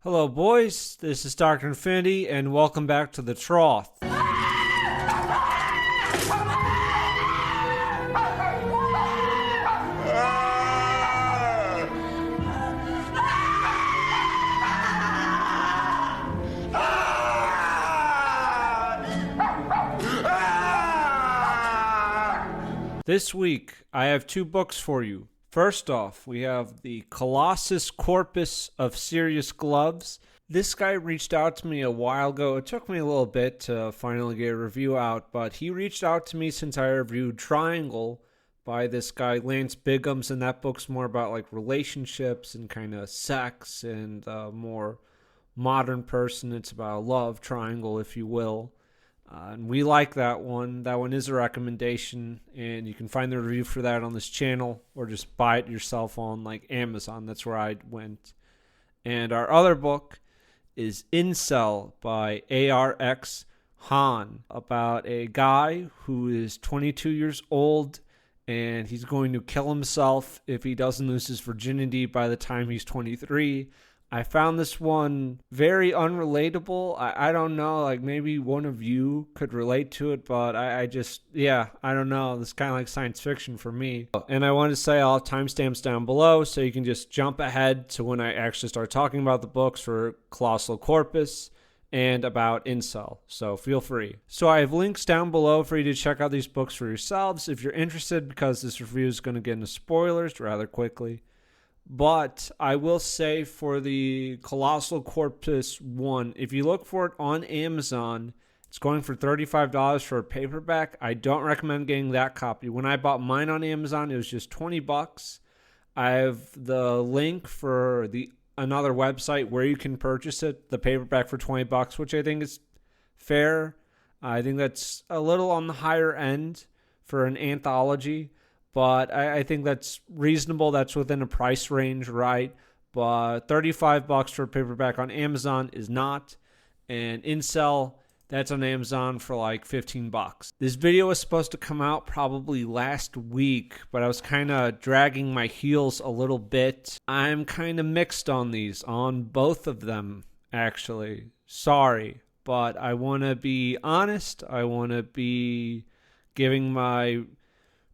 Hello, boys. This is Dr. Infinity, and welcome back to the Trough. This week, I have two books for you. First off, we have the Colossal Corpus of Serious Gloves. This guy reached out to me a while ago. It took me a little bit to finally get a review out, but he reached out to me since I reviewed Triangle by this guy, Lance Biggums, and that book's more about like relationships and kind of sex and more modern person. It's about a love triangle, if you will. And we like that one. That one is a recommendation, and you can find the review for that on this channel or just buy it yourself on like Amazon. That's where I went. And our other book is Incel by ARX Han, about a guy who is 22 years old and he's going to kill himself if he doesn't lose his virginity by the time he's 23. I found this one very unrelatable. I don't know, like maybe one of you could relate to it, but I don't know. This is kind of like science fiction for me. And I want to say I'll have timestamps down below so you can just jump ahead to when I actually start talking about the books for Colossal Corpus and about Incel. So feel free. So I have links down below for you to check out these books for yourselves if you're interested, because this review is going to get into spoilers rather quickly. But I will say for the Colossal Corpus one, if you look for it on Amazon, it's going for $35 for a paperback. I don't recommend getting that copy. When I bought mine on Amazon, it was just $20. I have the link for another website where you can purchase it, the paperback for $20, which I think is fair. I think that's a little on the higher end for an anthology. But I think that's reasonable. That's within a price range, right? But $35 for a paperback on Amazon is not. And Incel, that's on Amazon for like $15. This video was supposed to come out probably last week, but I was kind of dragging my heels a little bit. I'm kind of mixed on these, on both of them, actually. Sorry, but I want to be honest. I want to be giving my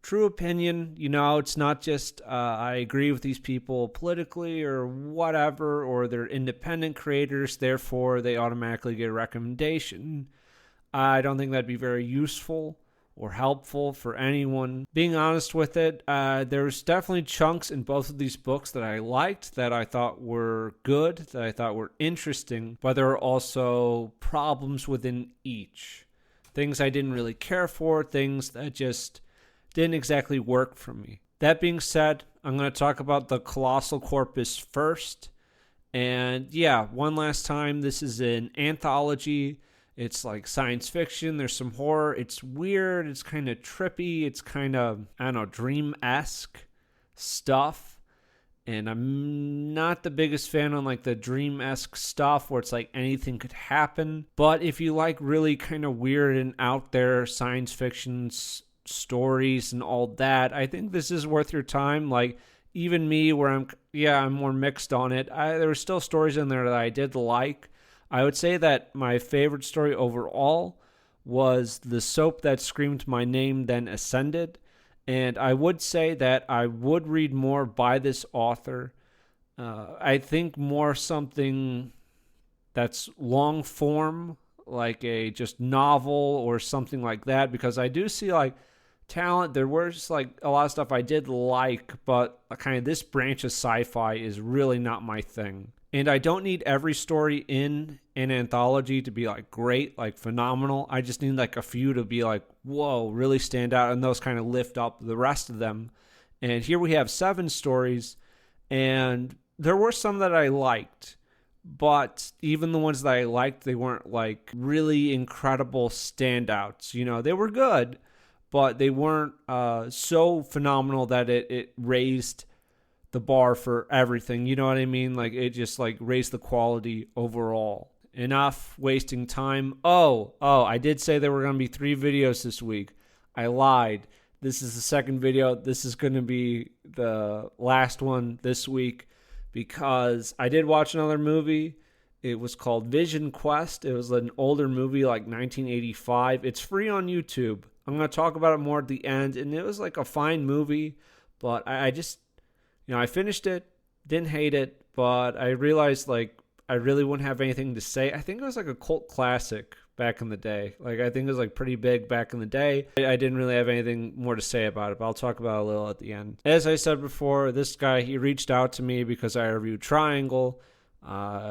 true opinion. You know, it's not just I agree with these people politically or whatever, or they're independent creators, therefore they automatically get a recommendation. I don't think that'd be very useful or helpful for anyone. Being honest with it, there's definitely chunks in both of these books that I liked, that I thought were good, that I thought were interesting, but there are also problems within each. Things I didn't really care for, things that just didn't exactly work for me. That being said, I'm going to talk about the Colossal Corpus first. And yeah, one last time, this is an anthology. It's like science fiction. There's some horror. It's weird. It's kind of trippy. It's kind of, I don't know, dream-esque stuff. And I'm not the biggest fan on like the dream-esque stuff where it's like anything could happen. But if you like really kind of weird and out there science fiction stories and all that, I think this is worth your time. Like even me, where I'm more mixed on it, there were still stories in there that I did like. I would say that my favorite story overall was The Soap That Screamed My Name Then Ascended, and I would say that I would read more by this author. I think more something that's long form, like a just novel or something like that, because I do see like talent. There was like a lot of stuff I did like, but kind of this branch of sci-fi is really not my thing. And I don't need every story in an anthology to be like great, like phenomenal. I just need like a few to be like, whoa, really stand out, and those kind of lift up the rest of them. And here we have 7 stories, and there were some that I liked, but even the ones that I liked, they weren't like really incredible standouts. You know, they were good, but they weren't so phenomenal that it raised the bar for everything. You know what I mean? Like it just like raised the quality overall. Enough wasting time. Oh, I did say there were going to be 3 videos this week. I lied. This is the second video. This is going to be the last one this week because I did watch another movie It was called Vision Quest. It was an older movie, like 1985. It's free on YouTube. I'm going to talk about it more at the end. And it was like a fine movie, but I just, I finished it, didn't hate it, but I realized like I really wouldn't have anything to say. I think it was like a cult classic back in the day. Like, I think it was like pretty big back in the day. I didn't really have anything more to say about it, but I'll talk about it a little at the end. As I said before, this guy, he reached out to me because I reviewed Triangle.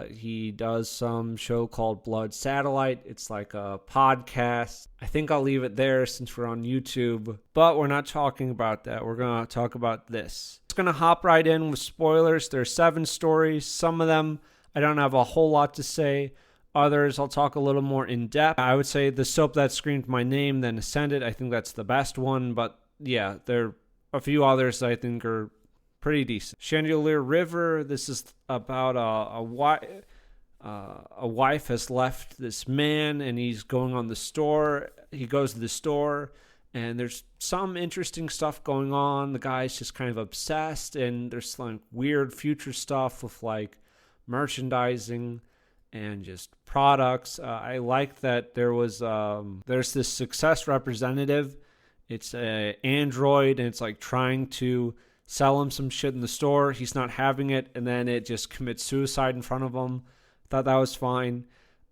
He does some show called Blood Satellite. It's like a podcast. I think I'll leave it there since we're on YouTube, but we're not talking about that. We're going to talk about this. It's going to hop right in with spoilers. There's 7 stories. Some of them I don't have a whole lot to say. Others I'll talk a little more in depth. I would say The Soap That Screamed My Name, then Ascended. I think that's the best one, but yeah, there are a few others that I think are pretty decent. Chandelier River, this is about a wife has left this man and he's going on the store. He goes to the store and there's some interesting stuff going on. The guy's just kind of obsessed and there's like weird future stuff with like merchandising and just products. I like that there's this success representative. It's an android and it's like trying to sell him some shit in the store. He's not having it, and then it just commits suicide in front of him. Thought that was fine.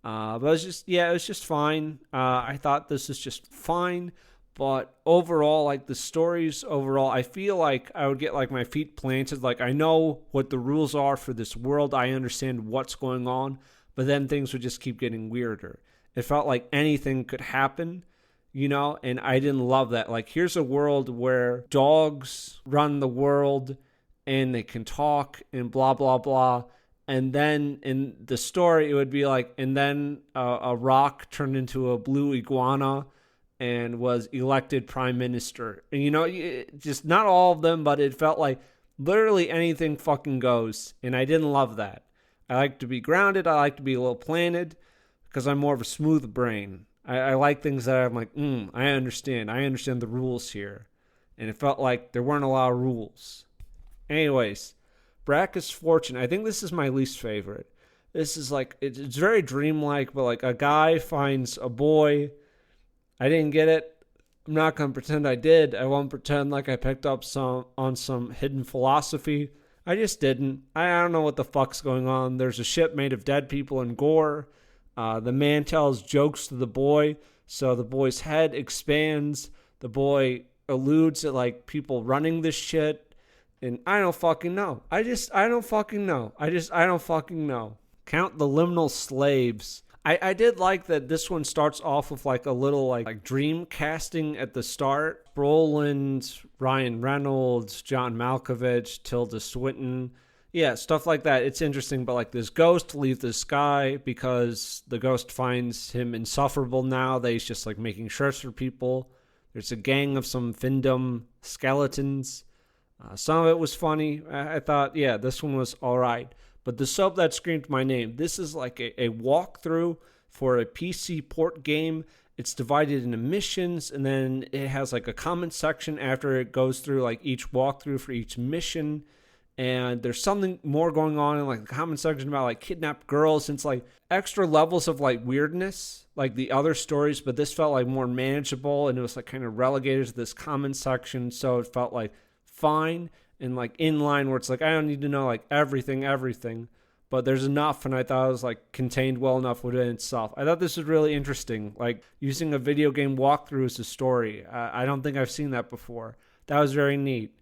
But it was just fine. I thought this is just fine. But overall, like the stories overall, I feel like I would get like my feet planted. Like I know what the rules are for this world. I understand what's going on. But then things would just keep getting weirder. It felt like anything could happen. And I didn't love that. Like, here's a world where dogs run the world and they can talk and blah, blah, blah. And then in the story, it would be like, and then a rock turned into a blue iguana and was elected prime minister. And, just not all of them, but it felt like literally anything fucking goes. And I didn't love that. I like to be grounded. I like to be a little planted because I'm more of a smooth brain. I like things that I'm like, I understand. I understand the rules here. And it felt like there weren't a lot of rules. Anyways, Brackus Fortune. I think this is my least favorite. This is like, it's very dreamlike, but like a guy finds a boy. I didn't get it. I'm not going to pretend I did. I won't pretend like I picked up on some hidden philosophy. I just didn't. I don't know what the fuck's going on. There's a ship made of dead people and gore. The man tells jokes to the boy, so the boy's head expands. The boy alludes at like people running this shit, and I don't fucking know. I don't fucking know. I don't fucking know. Count the liminal slaves. I did like that this one starts off with like a little like dream casting at the start. Brolin, Ryan Reynolds, John Malkovich, Tilda Swinton. Yeah, stuff like that. It's interesting, but like this ghost leaves the sky because the ghost finds him insufferable now that he's just like making shirts for people. There's a gang of some Findom skeletons. Some of it was funny. I thought, yeah, this one was all right. But The Soap That Screamed My Name, this is like a walkthrough for a PC port game. It's divided into missions, and then it has like a comment section after it goes through like each walkthrough for each mission. And there's something more going on in like the comment section about like kidnapped girls. And it's like extra levels of like weirdness, like the other stories, but this felt like more manageable, and it was like kind of relegated to this comment section. So it felt like fine and like in line where it's like, I don't need to know like everything, but there's enough. And I thought it was like contained well enough within itself. I thought this was really interesting, like using a video game walkthrough as a story. I don't think I've seen that before. That was very neat.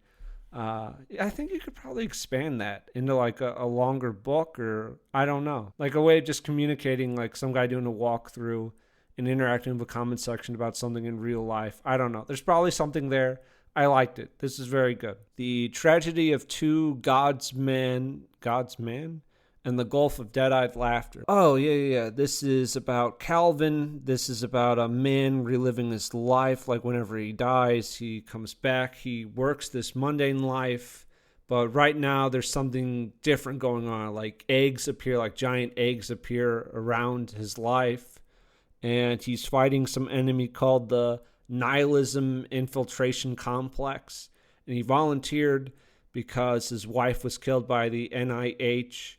I think you could probably expand that into like a longer book, or I don't know, like a way of just communicating, like some guy doing a walkthrough and interacting with the comment section about something in real life. I don't know. There's probably something there. I liked it. This is very good. The Tragedy of Two God's Man, and the Gulf of Dead-Eyed Laughter. Oh, yeah. This is about Calvin. This is about a man reliving his life. Like whenever he dies, he comes back. He works this mundane life. But right now, there's something different going on. Like eggs appear, like giant eggs appear around his life. And he's fighting some enemy called the Nihilism Infiltration Complex. And he volunteered because his wife was killed by the NIH.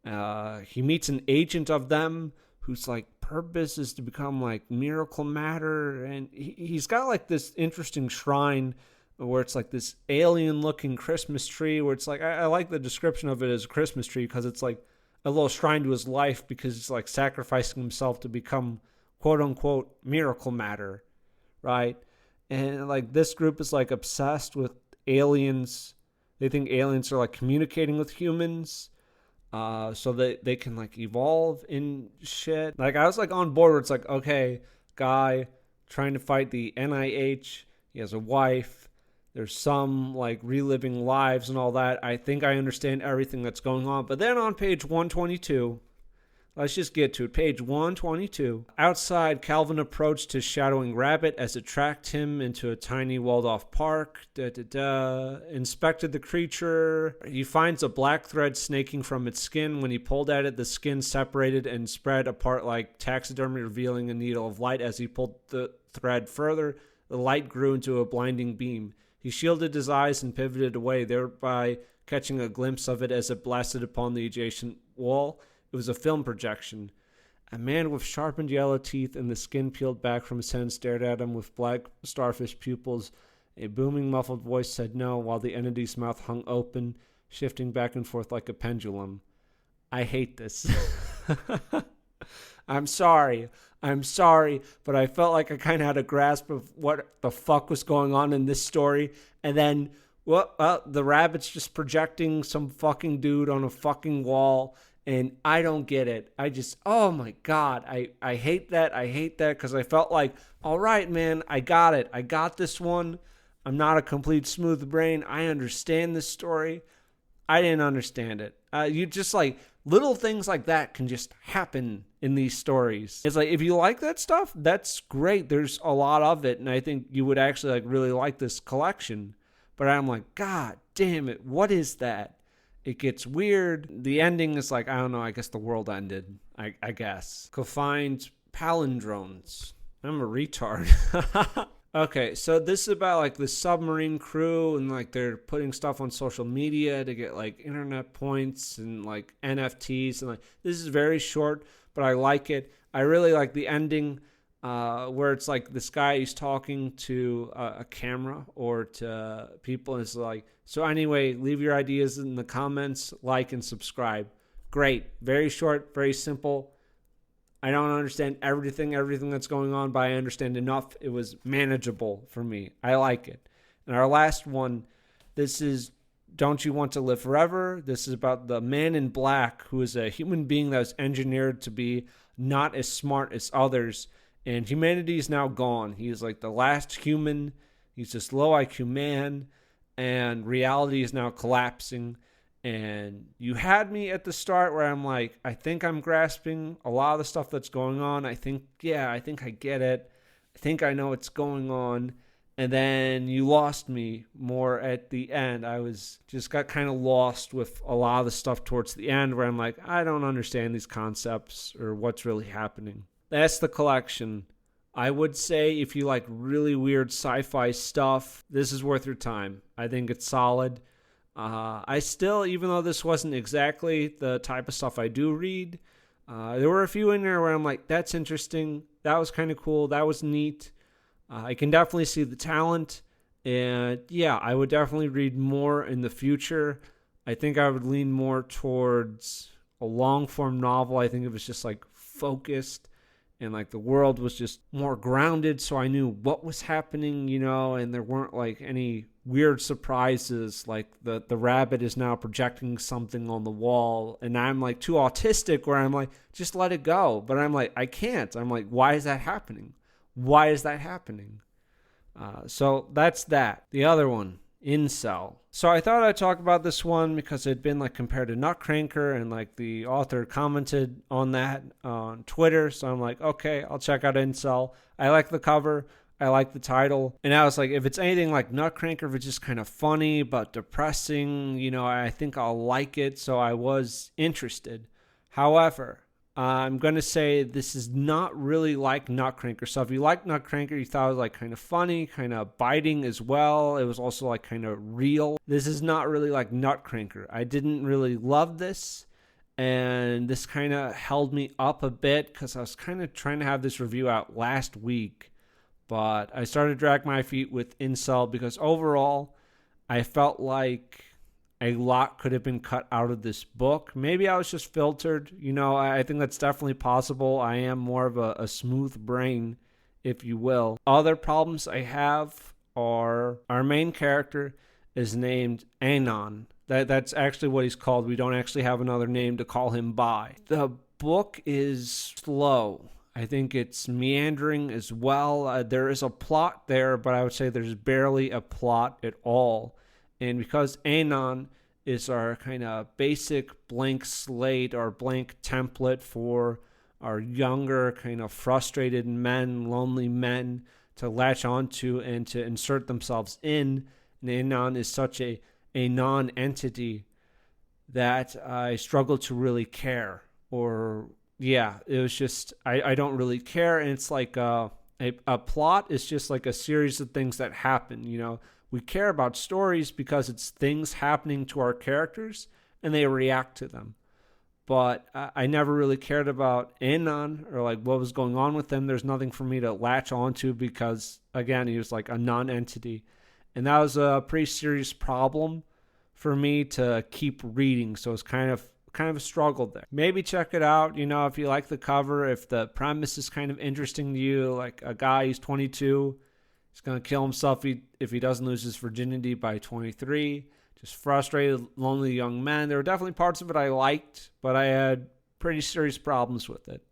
He meets an agent of them whose like purpose is to become like miracle matter, and he's got like this interesting shrine where it's like this alien looking Christmas tree, where it's like I like the description of it as a Christmas tree because it's like a little shrine to his life, because he's like sacrificing himself to become quote unquote miracle matter, right? And like this group is like obsessed with aliens. They think aliens are like communicating with humans, so that they can like evolve in shit. Like I was like on board where it's like, okay, guy trying to fight the NIH. He has a wife. There's some like reliving lives and all that. I think I understand everything that's going on. But then on page 122, let's just get to it. Page 122. Outside, Calvin approached his shadowing rabbit as it tracked him into a tiny walled-off park. Inspected the creature. He finds a black thread snaking from its skin. When he pulled at it, the skin separated and spread apart like taxidermy, revealing a needle of light. As he pulled the thread further, the light grew into a blinding beam. He shielded his eyes and pivoted away, thereby catching a glimpse of it as it blasted upon the adjacent wall. It was a film projection. A man with sharpened yellow teeth and the skin peeled back from his head stared at him with black starfish pupils. A booming, muffled voice said no, while the entity's mouth hung open, shifting back and forth like a pendulum. I hate this. I'm sorry, but I felt like I kind of had a grasp of what the fuck was going on in this story. And then, well, the rabbit's just projecting some fucking dude on a fucking wall. And I don't get it. I just, oh my God, I hate that. I hate that because I felt like, all right, man, I got it. I got this one. I'm not a complete smooth brain. I understand this story. I didn't understand it. You just like, little things like that can just happen in these stories. It's like, if you like that stuff, that's great. There's a lot of it. And I think you would actually like really like this collection. But I'm like, God damn it. What is that? It gets weird. The ending is like, I don't know, I guess the world ended. I guess. Confined palindromes. I'm a retard. Okay, so this is about like the submarine crew and like they're putting stuff on social media to get like internet points and like NFTs. And like this is very short, but I like it. I really like the ending where it's like this guy is talking to a camera or to people, and it's like, so anyway, leave your ideas in the comments, like and subscribe. Great. Very short, very simple. I don't understand everything that's going on, but I understand enough. It was manageable for me. I like it. And our last one, this is Don't You Want to Live Forever? This is about the man in black who is a human being that was engineered to be not as smart as others. And humanity is now gone. He is like the last human. He's this low IQ man. And reality is now collapsing. And you had me at the start where I'm like, I think I'm grasping a lot of the stuff that's going on. I think I get it. I think I know what's going on. And then you lost me more at the end. I got kind of lost with a lot of the stuff towards the end where I'm like, I don't understand these concepts or what's really happening. That's the collection. I would say if you like really weird sci-fi stuff, this is worth your time. I think it's solid. I still, even though this wasn't exactly the type of stuff I do read, there were a few in there where I'm like, that's interesting. That was kind of cool. That was neat. I can definitely see the talent. And yeah, I would definitely read more in the future. I think I would lean more towards a long form novel. I think it was just like focused and like the world was just more grounded. So I knew what was happening, and there weren't like any weird surprises. Like the rabbit is now projecting something on the wall and I'm like too autistic where I'm like, just let it go. But I'm like, I can't. I'm like, why is that happening? So that's that. The other one, Incel. So I thought I'd talk about this one because it had been like compared to Nutcracker and like the author commented on that on Twitter. So I'm like, okay, I'll check out Incel. I like the cover. I like the title. And I was like, if it's anything like Nutcracker, if it's just kind of funny but depressing, I think I'll like it. So I was interested. However, I'm going to say this is not really like Nutcracker. So if you like Nutcracker, you thought it was like kind of funny, kind of biting as well. It was also like kind of real. This is not really like Nutcracker. I didn't really love this. And this kind of held me up a bit because I was kind of trying to have this review out last week. But I started to drag my feet with Incel because overall, I felt like a lot could have been cut out of this book. Maybe I was just filtered. I think that's definitely possible. I am more of a smooth brain, if you will. Other problems I have are our main character is named Anon. That's actually what he's called. We don't actually have another name to call him by. The book is slow. I think it's meandering as well. There is a plot there, but I would say there's barely a plot at all. And because Anon is our kind of basic blank slate or blank template for our younger kind of frustrated men, lonely men to latch onto and to insert themselves in, and Anon is such a non-entity that I struggle to really care. It was just, I don't really care. And it's like a plot is just like a series of things that happen. We care about stories because it's things happening to our characters and they react to them. But I never really cared about Anon or like what was going on with him. There's nothing for me to latch onto because, again, he was like a non-entity. And that was a pretty serious problem for me to keep reading. So it's kind of a struggle there. Maybe check it out, if you like the cover, if the premise is kind of interesting to you, like a guy, he's 22, he's going to kill himself if he doesn't lose his virginity by 23. Just frustrated, lonely young man. There were definitely parts of it I liked, but I had pretty serious problems with it.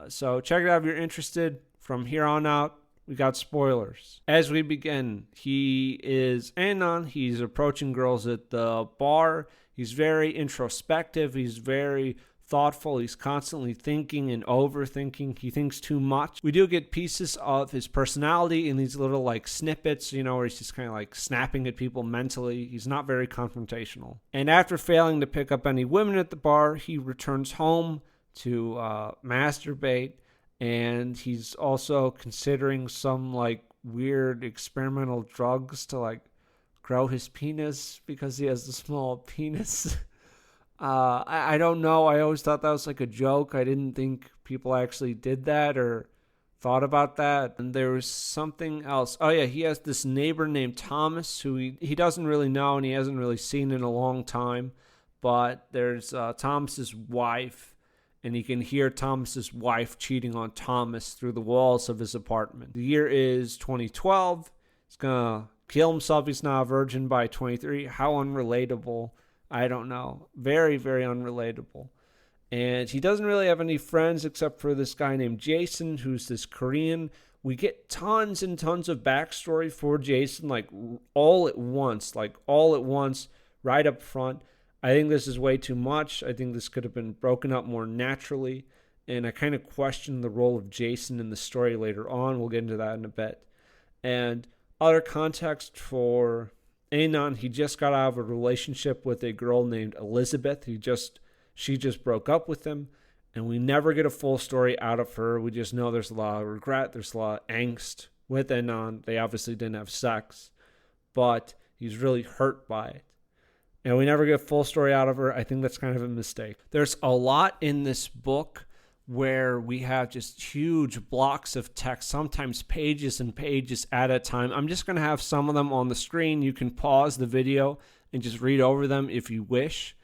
So check it out if you're interested. From here on out, we got spoilers. As we begin, he is Anon. He's approaching girls at the bar. He's very introspective. He's very thoughtful. He's constantly thinking and overthinking. He thinks too much. We do get pieces of his personality in these little like snippets, where he's just kind of like snapping at people mentally. He's not very confrontational. And after failing to pick up any women at the bar, he returns home to masturbate. And he's also considering some like weird experimental drugs to like grow his penis because he has a small penis. I don't know. I always thought that was like a joke. I didn't think people actually did that or thought about that. And there was something else. Oh yeah, he has this neighbor named Thomas who he doesn't really know and he hasn't really seen in a long time. But there's Thomas's wife. And he can hear Thomas's wife cheating on Thomas through the walls of his apartment. The year is 2012. He's going to kill himself. He's not a virgin by 23. How unrelatable. I don't know. Very, very unrelatable. And he doesn't really have any friends except for this guy named Jason, who's this Korean. We get tons and tons of backstory for Jason, like all at once, right up front. I think this is way too much. I think this could have been broken up more naturally. And I kind of question the role of Jason in the story later on. We'll get into that in a bit. And other context for Anon, he just got out of a relationship with a girl named Elizabeth. She just broke up with him. And we never get a full story out of her. We just know there's a lot of regret. There's a lot of angst with Anon. They obviously didn't have sex. But he's really hurt by it. And we never get a full story out of her. I think that's kind of a mistake. There's a lot in this book where we have just huge blocks of text, sometimes pages and pages at a time. I'm just going to have some of them on the screen. You can pause the video and just read over them if you wish.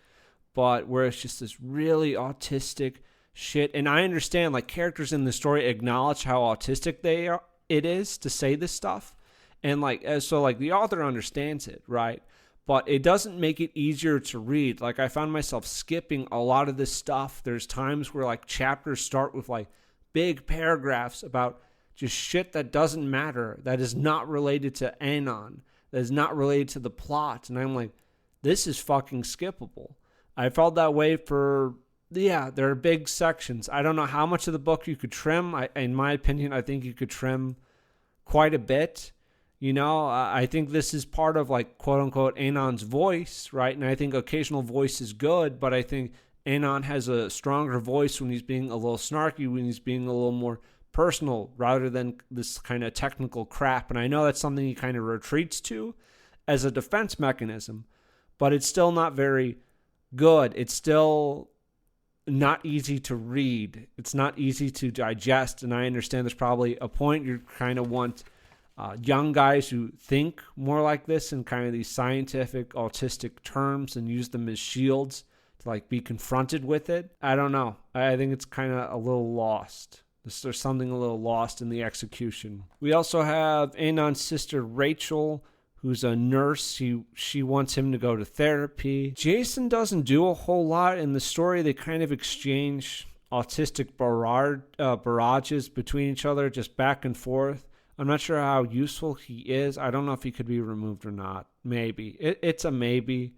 But where it's just this really autistic shit. And I understand, like, characters in the story acknowledge how autistic it is to say this stuff. And, so the author understands it, right? But it doesn't make it easier to read. Like, I found myself skipping a lot of this stuff. There's times where, chapters start with, big paragraphs about just shit that doesn't matter, that is not related to Anon, that is not related to the plot. And I'm like, this is fucking skippable. I felt that way for, there are big sections. I don't know how much of the book you could trim. In my opinion, I think you could trim quite a bit. I think this is part of, quote unquote, Anon's voice, right? And I think occasional voice is good, but I think Anon has a stronger voice when he's being a little snarky, when he's being a little more personal, rather than this kind of technical crap. And I know that's something he kind of retreats to as a defense mechanism, but it's still not very good. It's still not easy to read. It's not easy to digest. And I understand there's probably a point you kind of want young guys who think more like this in kind of these scientific autistic terms and use them as shields to like be confronted with it. I don't know. I think it's kind of a little lost. There's something a little lost in the execution. We also have Anon's sister Rachel, who's a nurse. She wants him to go to therapy. Jason doesn't do a whole lot in the story. They kind of exchange autistic barrages between each other, just back and forth. I'm not sure how useful he is. I don't know if he could be removed or not. Maybe. It's a maybe.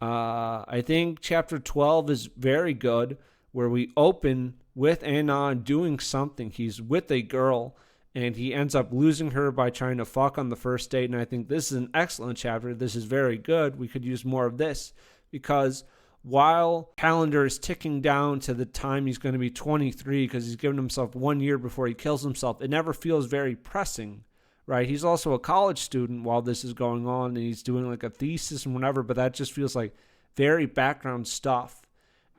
I think chapter 12 is very good, where we open with Anon doing something. He's with a girl, and he ends up losing her by trying to fuck on the first date. And I think this is an excellent chapter. This is very good. We could use more of this, because while calendar is ticking down to the time he's going to be 23, because he's given himself 1 year before he kills himself, it never feels very pressing, right? He's also a college student while this is going on, and he's doing like a thesis and whatever, but that just feels like very background stuff.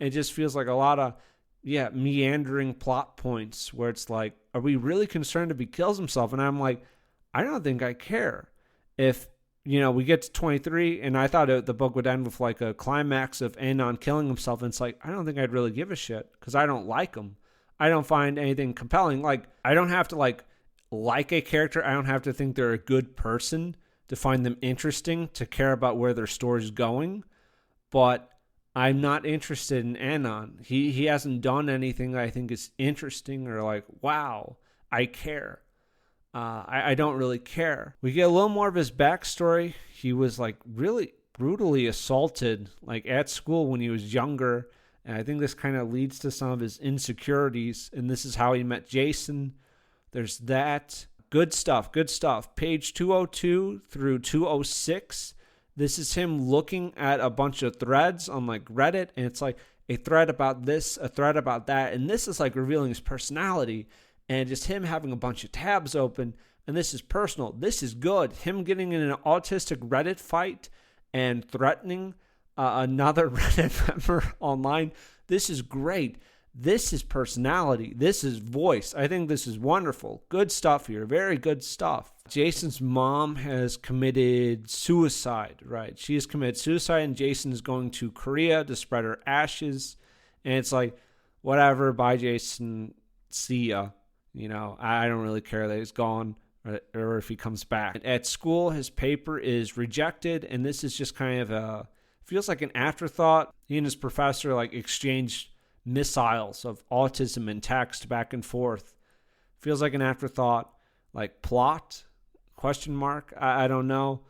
It just feels like a lot of, meandering plot points where it's like, are we really concerned if he kills himself? And I'm like, I don't think I care. If, we get to 23, and I thought the book would end with like a climax of Anon killing himself, and it's like, I don't think I'd really give a shit, because I don't like him. I don't find anything compelling. Like, I don't have to like a character. I don't have to think they're a good person to find them interesting, to care about where their story's going. But I'm not interested in Anon. He hasn't done anything that I think is interesting or like, wow, I care. I don't really care. We get a little more of his backstory. He was like really brutally assaulted like at school when he was younger. And I think this kind of leads to some of his insecurities. And this is how he met Jason. There's that. Good stuff. Page 202 through 206. This is him looking at a bunch of threads on like Reddit. And it's like a thread about this, a thread about that. And this is like revealing his personality. And just him having a bunch of tabs open. And this is personal. This is good. Him getting in an autistic Reddit fight and threatening another Reddit member online. This is great. This is personality. This is voice. I think this is wonderful. Good stuff here. Very good stuff. Jason's mom has committed suicide, right? She has committed suicide, and Jason is going to Korea to spread her ashes. And it's like, whatever, bye, Jason. See ya. I don't really care that he's gone or if he comes back. At school, his paper is rejected, and this is just kind of feels like an afterthought. He and his professor like exchanged missiles of autism and text back and forth. Feels like an afterthought, like plot, question mark. I don't know.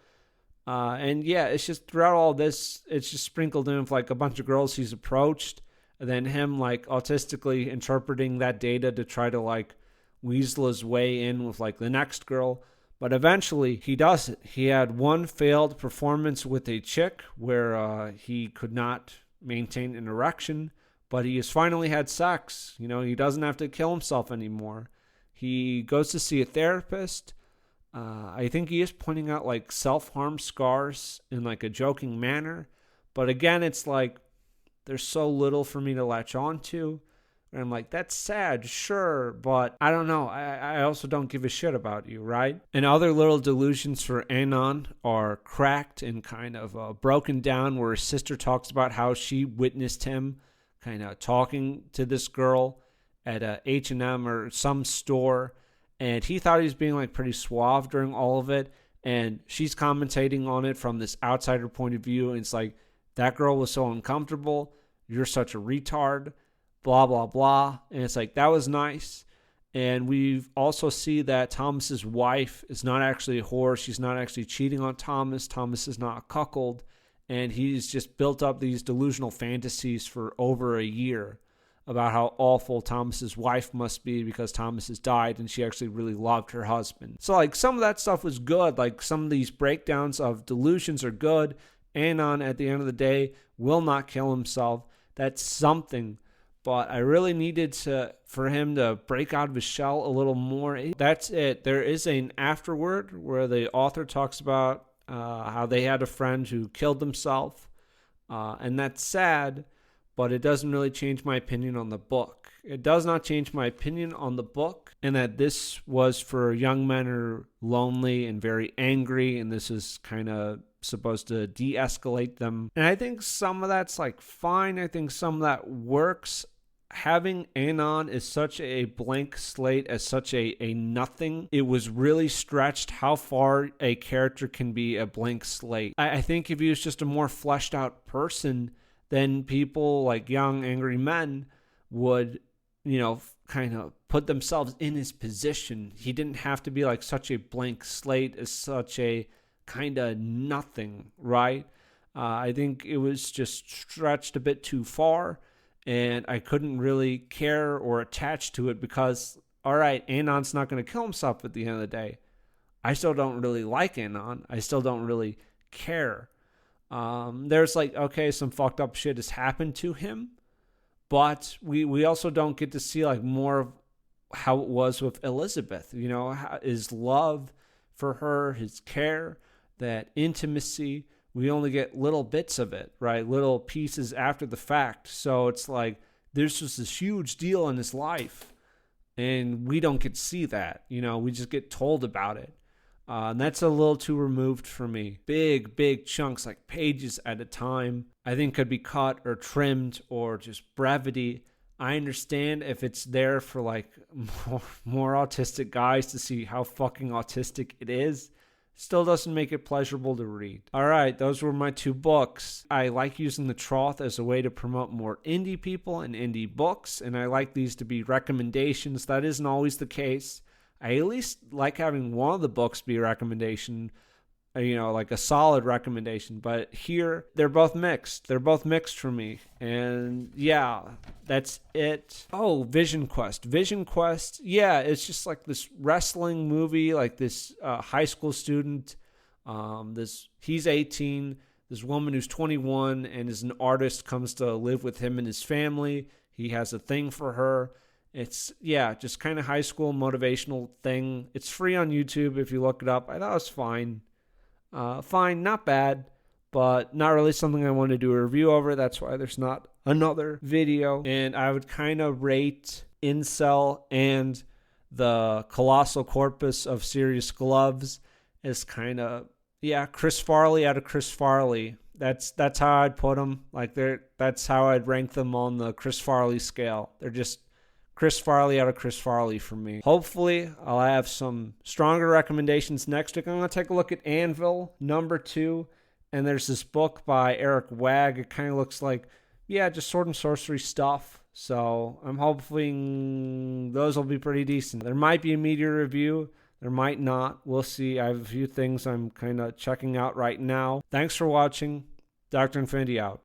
And yeah, it's just throughout all this, it's just sprinkled in with like a bunch of girls he's approached, and then him like autistically interpreting that data to try to like weasel his way in with like the next girl. But eventually he does it. He had one failed performance with a chick where he could not maintain an erection, but he has finally had sex. He doesn't have to kill himself anymore. He goes to see a therapist. I think he is pointing out like self-harm scars in like a joking manner. But again, it's like there's so little for me to latch on to. And I'm like, that's sad, sure, but I don't know. I also don't give a shit about you, right? And other little delusions for Anon are cracked and kind of broken down, where his sister talks about how she witnessed him kind of talking to this girl at a H&M or some store, and he thought he was being like pretty suave during all of it, and she's commentating on it from this outsider point of view, and it's like, that girl was so uncomfortable, you're such a retard, blah, blah, blah. And it's like, that was nice. And we also see that Thomas's wife is not actually a whore. She's not actually cheating on Thomas. Thomas is not a cuckold. And he's just built up these delusional fantasies for over a year about how awful Thomas's wife must be because Thomas has died and she actually really loved her husband. So like some of that stuff was good. Like some of these breakdowns of delusions are good. Anon at the end of the day will not kill himself. That's something. But I really needed for him to break out of his shell a little more. That's it. There is an afterword where the author talks about how they had a friend who killed himself. And that's sad, but it doesn't really change my opinion on the book. It does not change my opinion on the book, and that this was for young men who are lonely and very angry, and this is kind of supposed to de-escalate them. And I think some of that's like fine. I think some of that works. Having Anon as such a blank slate, as such a nothing, it was really stretched how far a character can be a blank slate. I think if he was just a more fleshed out person, then people like young angry men would, kind of put themselves in his position. He didn't have to be like such a blank slate, as such a kind of nothing, right? I think it was just stretched a bit too far, and I couldn't really care or attach to it because, all right, Anon's not going to kill himself at the end of the day. I still don't really like Anon. I still don't really care. There's some fucked up shit has happened to him, but we also don't get to see like more of how it was with Elizabeth. His love for her, his care, that intimacy. We only get little bits of it, right? Little pieces after the fact. So it's like there's just this huge deal in his life, and we don't get to see that. We just get told about it. And that's a little too removed for me. Big chunks, like pages at a time, I think could be cut or trimmed, or just brevity. I understand if it's there for like more autistic guys to see how fucking autistic it is. Still doesn't make it pleasurable to read. All right, those were my 2 books. I like using the Trough as a way to promote more indie people and indie books, and I like these to be recommendations. That isn't always the case. I at least like having one of the books be a recommendation, like a solid recommendation. But here, they're both mixed. They're both mixed for me. And yeah, that's it. Oh, Vision Quest. Vision Quest, yeah, it's just like this wrestling movie, like this high school student. He's 18. This woman who's 21 and is an artist comes to live with him and his family. He has a thing for her. It's, just kind of high school motivational thing. It's free on YouTube if you look it up. I thought it was fine. Fine, not bad, but not really something I want to do a review over. That's why there's not another video. And I would kind of rate Incel and the Colossal Corpus of Serious Gloves as kind of, Chris Farley out of Chris Farley. That's how I'd put them. That's how I'd rank them on the Chris Farley scale. They're just Chris Farley out of Chris Farley for me. Hopefully, I'll have some stronger recommendations next week. I'm going to take a look at Anvil, number 2. And there's this book by Eric Wagg. It kind of looks like, just sword and sorcery stuff. So I'm hoping those will be pretty decent. There might be a media review. There might not. We'll see. I have a few things I'm kind of checking out right now. Thanks for watching. Dr. Infinity out.